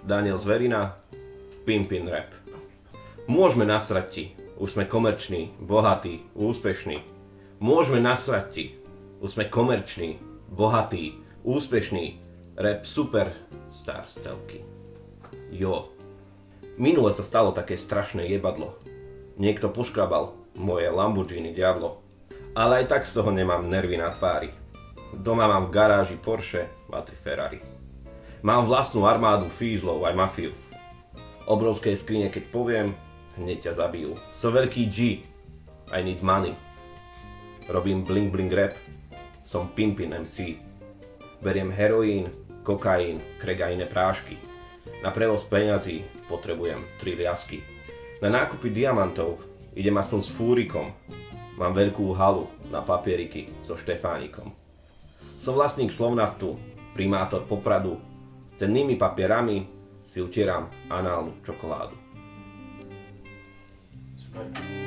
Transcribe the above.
Daniel Zverina, Pimpin Rap. Môžeme nasrať ti, už sme komerční, bohatí, úspešní. Môžeme nasrať ti, už sme komerční, bohatí, úspešní. Rap superstar stelky. Jo. Minule sa stalo také strašné jebadlo. Niekto poškrabal moje Lamborghini Diablo. Ale aj tak z toho nemám nervy na tvári. Doma mám v garáži Porsche a 3 Ferrari. Mám vlastnú armádu fízlov aj mafiu. Obrovské skrine, keď poviem, hneď ťa zabijú. So veľký G, I need money. Robím bling bling rap, som Pimpin MC. Beriem heroín, kokain, crack a iné prášky. Na prevoz peňazí potrebujem 3 liasky. Na nákupy diamantov idem aspoň s fúrikom. Mám veľkú halu na papieriky so Štefánikom. Som vlastník Slovnaftu, primátor Popradu. Cennými papierami si utieram análnu čokoládu. Super.